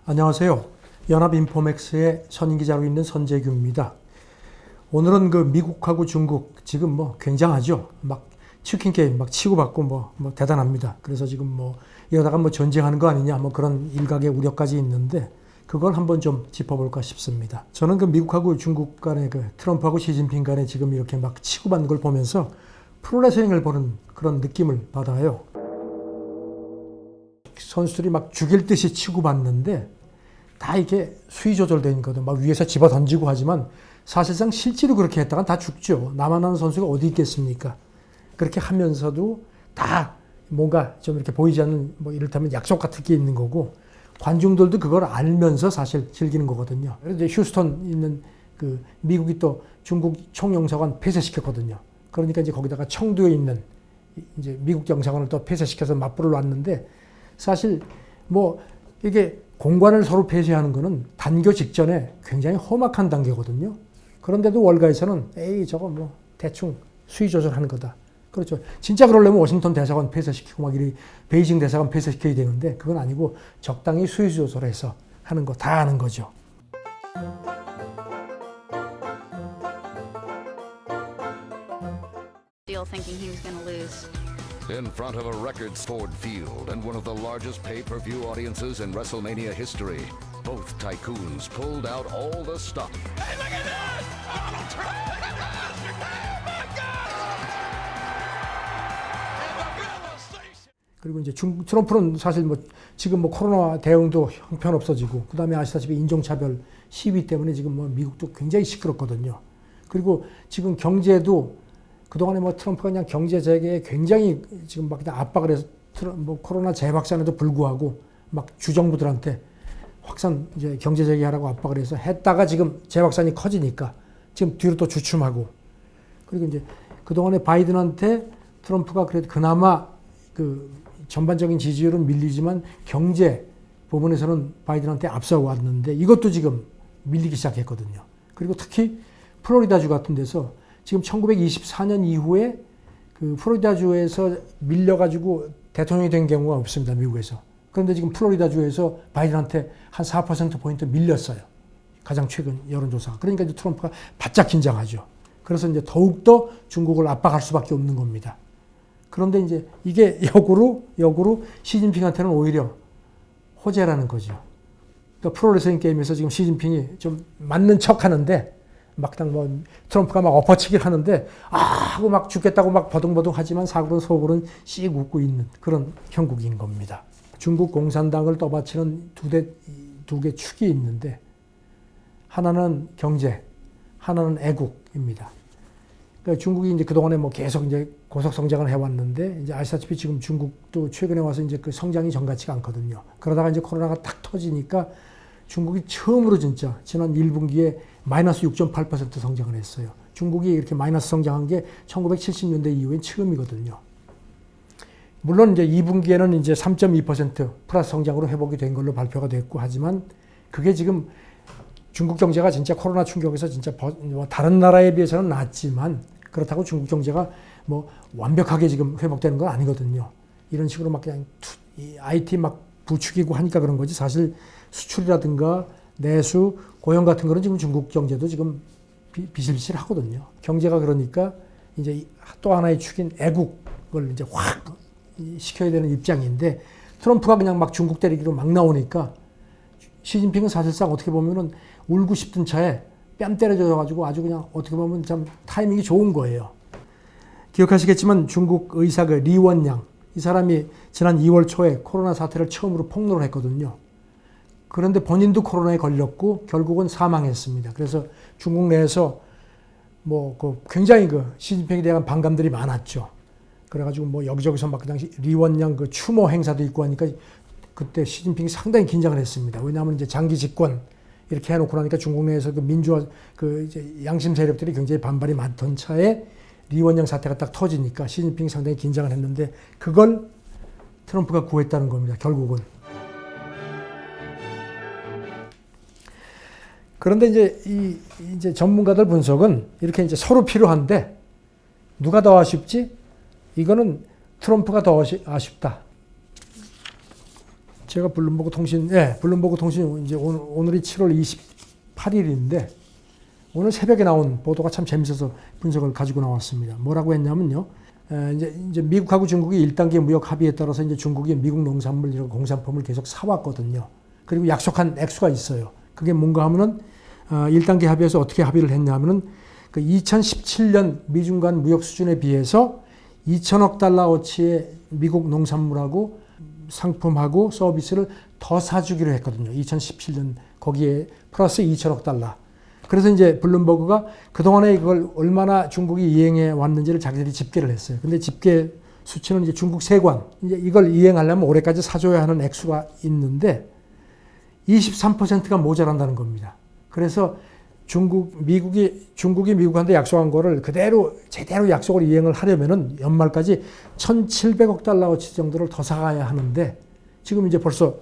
안녕하세요. 연합인포맥스의 선임기자로 있는 선재규입니다. 오늘은 미국하고 중국 지금 굉장하죠. 막 치킨 게임 막 치고받고 대단합니다. 그래서 지금 이러다가 전쟁하는 거 아니냐 그런 일각의 우려까지 있는데 그걸 한번 좀 짚어볼까 싶습니다. 저는 미국하고 중국 간의 트럼프하고 시진핑 간에 지금 이렇게 막 치고받는 걸 보면서 프로레슬링을 보는 그런 느낌을 받아요. 선수들이 막 죽일 듯이 치고받는데 다 이게 수위 조절된 거든. 막 위에서 집어 던지고 하지만 사실상 실제로 그렇게 했다간 다 죽죠. 나만 하는 선수가 어디 있겠습니까? 그렇게 하면서도 다 뭔가 좀 이렇게 보이지 않는 이를테면 약속 같은 게 있는 거고 관중들도 그걸 알면서 사실 즐기는 거거든요. 그런데 휴스턴 있는 미국이 또 중국 총영사관 폐쇄시켰거든요. 그러니까 이제 거기다가 청두에 있는 이제 미국 영사관을 또 폐쇄시켜서 맞불을 놨는데 사실 이게 공관을 서로 폐쇄하는 거는 단교 직전에 굉장히 험악한 단계거든요. 그런데도 월가에서는 저거 대충 수위 조절하는 거다. 그렇죠. 진짜 그러려면 워싱턴 대사관 폐쇄시키고 베이징 대사관 폐쇄시켜야 되는데 그건 아니고 적당히 수위 조절해서 하는 거 다 아는 거죠. Still thinking he was going to lose. In front of a records Ford Field and one of the largest pay-per-view audiences in WrestleMania history, both tycoons pulled out all the stop. Hey, look at this! Donald Trump! Look at this! My God! And the devastation! 그리고 이제 트럼프는 사실 지금 코로나 대응도 형편없어지고 그다음에 아시다시피 인종차별 시위 때문에 지금 미국도 굉장히 시끄럽거든요. 그리고 지금 경제도 그동안에 트럼프가 그냥 경제 재개에 굉장히 지금 그냥 압박을 해서 코로나 재확산에도 불구하고 주정부들한테 확산 이제 경제 재개하라고 압박을 해서 했다가 지금 재확산이 커지니까 지금 뒤로 또 주춤하고 그리고 이제 그동안에 바이든한테 트럼프가 그래도 그나마 전반적인 지지율은 밀리지만 경제 부분에서는 바이든한테 앞서고 왔는데 이것도 지금 밀리기 시작했거든요. 그리고 특히 플로리다주 같은 데서 지금 1924년 이후에 플로리다주에서 밀려가지고 대통령이 된 경우가 없습니다. 미국에서. 그런데 지금 플로리다주에서 바이든한테 한 4%포인트 밀렸어요. 가장 최근 여론조사가. 그러니까 이제 트럼프가 바짝 긴장하죠. 그래서 이제 더욱더 중국을 압박할 수밖에 없는 겁니다. 그런데 이제 이게 역으로 시진핑한테는 오히려 호재라는 거죠. 그러니까 프로레슬링 게임에서 지금 시진핑이 좀 맞는 척 하는데 막상 트럼프가 엎어치기를 하는데 하고 죽겠다고 버둥버둥 하지만 속으로는 씩 웃고 있는 그런 형국인 겁니다. 중국 공산당을 떠받치는 두 개 축이 있는데 하나는 경제, 하나는 애국입니다. 그러니까 중국이 이제 그동안에 계속 이제 고속 성장을 해왔는데 이제 아시다시피 지금 중국도 최근에 와서 이제 성장이 정같지가 않거든요. 그러다가 이제 코로나가 탁 터지니까 중국이 처음으로 진짜 지난 1분기에 마이너스 6.8% 성장을 했어요. 중국이 이렇게 마이너스 성장한 게 1970년대 이후엔 처음이거든요. 물론 이제 2분기에는 이제 3.2% 플러스 성장으로 회복이 된 걸로 발표가 됐고 하지만 그게 지금 중국 경제가 진짜 코로나 충격에서 진짜 다른 나라에 비해서는 낫지만 그렇다고 중국 경제가 완벽하게 지금 회복되는 건 아니거든요. 이런 식으로 그냥 IT 부추기고 하니까 그런 거지 사실 수출이라든가 내수, 고용 같은 거는 지금 중국 경제도 지금 비실비실 하거든요. 경제가 그러니까 이제 또 하나의 축인 애국을 이제 확 시켜야 되는 입장인데 트럼프가 그냥 중국 때리기로 나오니까 시진핑은 사실상 어떻게 보면은 울고 싶던 차에 뺨 때려줘가지고 아주 그냥 어떻게 보면 참 타이밍이 좋은 거예요. 기억하시겠지만 중국 의사 리원양 이 사람이 지난 2월 초에 코로나 사태를 처음으로 폭로를 했거든요. 그런데 본인도 코로나에 걸렸고 결국은 사망했습니다. 그래서 중국 내에서 굉장히 시진핑에 대한 반감들이 많았죠. 그래가지고 여기저기서 그냥 리원양 추모 행사도 있고 하니까 그때 시진핑이 상당히 긴장을 했습니다. 왜냐하면 이제 장기 집권 이렇게 해놓고 나니까 중국 내에서 민주화 이제 양심 세력들이 굉장히 반발이 많던 차에 리원양 사태가 딱 터지니까 시진핑이 상당히 긴장을 했는데 그걸 트럼프가 구했다는 겁니다. 결국은. 그런데 이제 전문가들 분석은 이렇게 이제 서로 필요한데 누가 더 아쉽지? 이거는 트럼프가 더 아쉽다. 제가 블룸버그 통신 이제 오늘이 7월 28일인데 오늘 새벽에 나온 보도가 참 재밌어서 분석을 가지고 나왔습니다. 뭐라고 했냐면요. 이제 미국하고 중국이 1단계 무역 합의에 따라서 이제 중국이 미국 농산물 이런 공산품을 계속 사왔거든요. 그리고 약속한 액수가 있어요. 그게 뭔가 하면은 1단계 합의에서 어떻게 합의를 했냐면은 그 2017년 미중 간 무역 수준에 비해서 2천억 달러어치의 미국 농산물하고 상품하고 서비스를 더 사주기로 했거든요. 2017년 거기에 플러스 2천억 달러. 그래서 이제 블룸버그가 그동안에 이걸 얼마나 중국이 이행해 왔는지를 자기들이 집계를 했어요. 근데 집계 수치는 이제 중국 세관, 이제 이걸 이행하려면 올해까지 사줘야 하는 액수가 있는데 23%가 모자란다는 겁니다. 그래서 중국이 미국한테 약속한 거를 제대로 약속을 이행을 하려면은 연말까지 1,700억 달러어치 정도를 더 사가야 하는데 지금 이제 벌써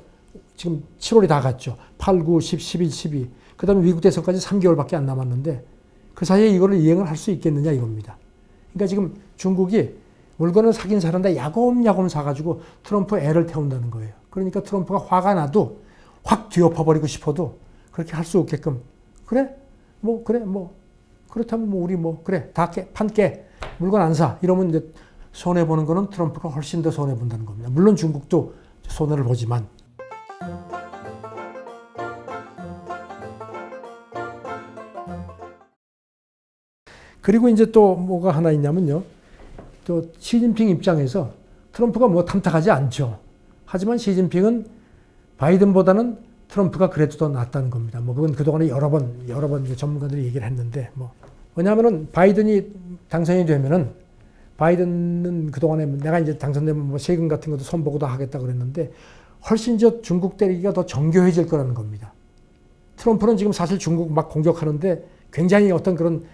지금 7월이 다 갔죠. 8, 9, 10, 11, 12. 그 다음에 미국 대선까지 3개월밖에 안 남았는데 그 사이에 이거를 이행을 할 수 있겠느냐 이겁니다. 그러니까 지금 중국이 물건을 사긴 사는데 야금야금 사가지고 트럼프 애를 태운다는 거예요. 그러니까 트럼프가 화가 나도 확 뒤엎어버리고 싶어도 그렇게 할 수 없게끔 그렇다면 우리 판깨 물건 안 사 이러면 이제 손해 보는 거는 트럼프가 훨씬 더 손해 본다는 겁니다. 물론 중국도 손해를 보지만. 그리고 이제 또 뭐가 하나 있냐면요. 또 시진핑 입장에서 트럼프가 뭐 탐탁하지 않죠. 하지만 시진핑은 바이든보다는 트럼프가 그래도 더 낫다는 겁니다. 뭐 그건 그동안에 여러 번 전문가들이 얘기를 했는데 왜냐하면은 바이든이 당선이 되면은 바이든은 그동안에 내가 이제 당선되면 뭐 세금 같은 것도 손보고도 하겠다 그랬는데 훨씬 중국 때리기가 더 정교해질 거라는 겁니다. 트럼프는 지금 사실 중국 막 공격하는데 굉장히 어떤 그런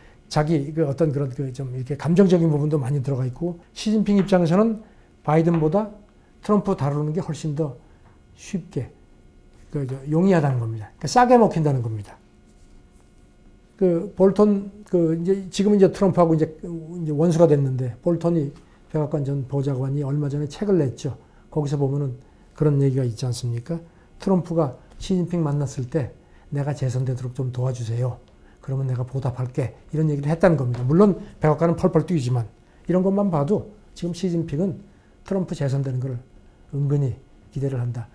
좀 이렇게 감정적인 부분도 많이 들어가 있고 시진핑 입장에서는 바이든보다 트럼프 다루는 게 훨씬 더 쉽게 용이하다는 겁니다. 그러니까 싸게 먹힌다는 겁니다. 볼턴 지금 이제 트럼프하고 이제 원수가 됐는데 볼턴이 백악관 전 보좌관이 얼마 전에 책을 냈죠. 거기서 보면은 그런 얘기가 있지 않습니까? 트럼프가 시진핑 만났을 때 내가 재선되도록 좀 도와주세요. 그러면 내가 보답할게. 이런 얘기를 했다는 겁니다. 물론 백악관은 펄펄 뛰지만 이런 것만 봐도 지금 시진핑은 트럼프 재선되는 걸 은근히 기대를 한다.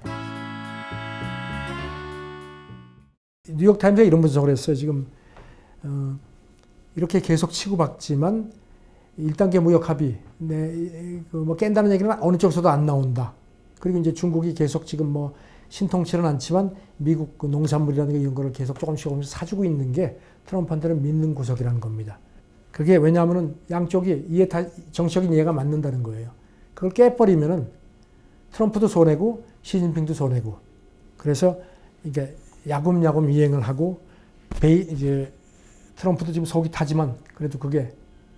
뉴욕타임즈가 이런 분석을 했어요. 지금 이렇게 계속 치고받지만 1단계 무역 합의 뭐 깬다는 얘기는 어느 쪽에서도 안 나온다. 그리고 이제 중국이 계속 지금 뭐 신통치는 않지만 미국 농산물이라든가 이런 거를 계속 조금씩 사주고 있는 게 트럼프한테는 믿는 구석이라는 겁니다. 그게 왜냐하면은 양쪽이 정치적인 이해가 맞는다는 거예요. 그걸 깨버리면은 트럼프도 손해고 시진핑도 손해고. 그래서 이게 야금야금 이행을 하고 이제 트럼프도 지금 속이 타지만 그래도 그게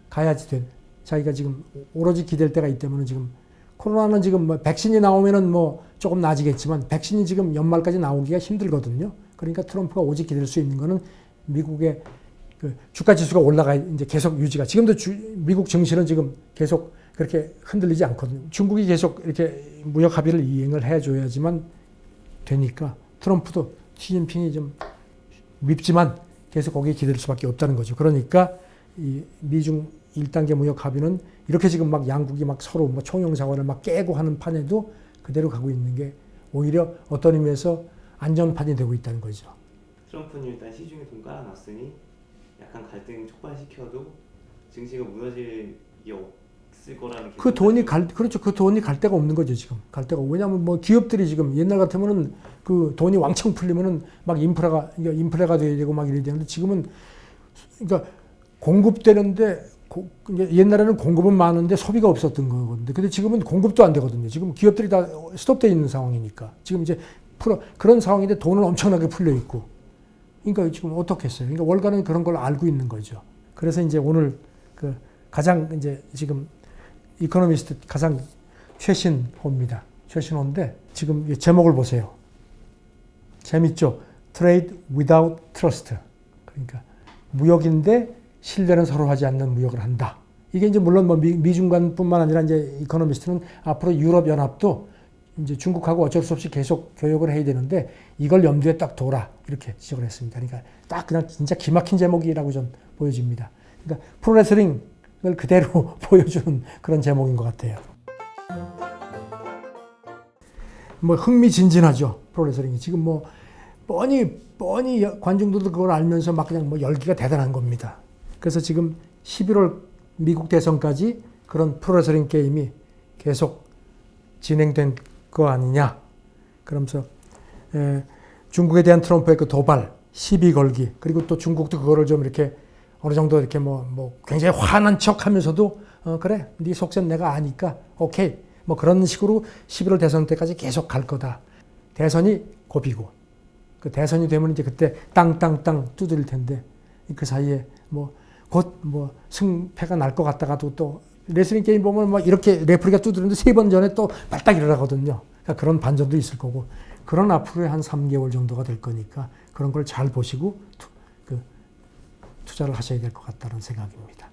가야지 돼. 자기가 지금 오로지 기댈 때가 있다면은 지금 코로나는 지금 뭐 백신이 나오면은 뭐 조금 나아지겠지만 백신이 지금 연말까지 나오기가 힘들거든요. 그러니까 트럼프가 오직 기댈 수 있는 거는 미국의 그 주가 지수가 올라가 이제 계속 유지가. 지금도 미국 증시는 지금 계속 그렇게 흔들리지 않거든요. 중국이 계속 이렇게 무역 합의를 이행을 해줘야지만 되니까 트럼프도 시진핑이 좀 밉지만 계속 거기에 기댈 수밖에 없다는 거죠. 그러니까 이 미중 1단계 무역 합의는 이렇게 지금 막 양국이 막 서로 뭐 총영사관을 막 깨고 하는 판에도 그대로 가고 있는 게 오히려 어떤 의미에서 안전판이 되고 있다는 거죠. 트럼프는 일단 시중에 돈 깔아놨으니 약간 갈등 촉발시켜도 증시가 무너질 게 없을 거라는. 그 돈이 그 돈이 갈 데가 없는 거죠 지금. 갈 데가. 왜냐하면 뭐 기업들이 지금 옛날 같으면은 그 돈이 왕창 풀리면은 막 인프레가 돼야 되고 막 이래야 되는데 지금은 그러니까 공급되는데 옛날에는 공급은 많은데 소비가 없었던 거거든요. 근데 지금은 공급도 안 되거든요. 지금 기업들이 다 스톱돼 있는 상황이니까. 지금 이제 그런 상황인데 돈은 엄청나게 풀려 있고. 그러니까 지금 어떻겠어요? 그러니까 월가는 그런 걸 알고 있는 거죠. 그래서 이제 오늘 그 가장 이제 지금 이코노미스트 가장 최신 호입니다. 최신 호인데 지금 제목을 보세요. 재밌죠? Trade without trust. 그러니까 무역인데 신뢰는 서로 하지 않는 무역을 한다. 이게 이제 물론 뭐 미중 간뿐만 아니라 이제 이코노미스트는 앞으로 유럽 연합도 이제 중국하고 어쩔 수 없이 계속 교역을 해야 되는데 이걸 염두에 딱 둬라 이렇게 지적을 했습니다. 그러니까 딱 그냥 진짜 기막힌 제목이라고 전 보여집니다. 그러니까 프로레슬링을 그대로 보여주는 그런 제목인 것 같아요. 뭐 흥미진진하죠. 프로레슬링이 지금 뭐 뻔히 관중들도 그걸 알면서 막 그냥 뭐 열기가 대단한 겁니다. 그래서 지금 11월 미국 대선까지 그런 프로레슬링 게임이 계속 진행된 거 아니냐. 그러면서 중국에 대한 트럼프의 그 도발, 시비 걸기, 그리고 또 중국도 그거를 좀 이렇게 어느 정도 이렇게 뭐 굉장히 화난 척 하면서도 그래, 네 속셈 내가 아니까 오케이. 뭐 그런 식으로 11월 대선 때까지 계속 갈 거다. 대선이 고비고 그 대선이 되면 이제 그때 땅땅땅 두드릴 텐데 그 사이에 곧 승패가 날 것 같다가도 또 레슬링 게임 보면 막 이렇게 레프리가 두드리는데 3번 전에 또 발딱 일어나거든요. 그러니까 그런 반전도 있을 거고 그런 앞으로의 한 3개월 정도가 될 거니까 그런 걸 잘 보시고 투자를 하셔야 될 것 같다는 생각입니다.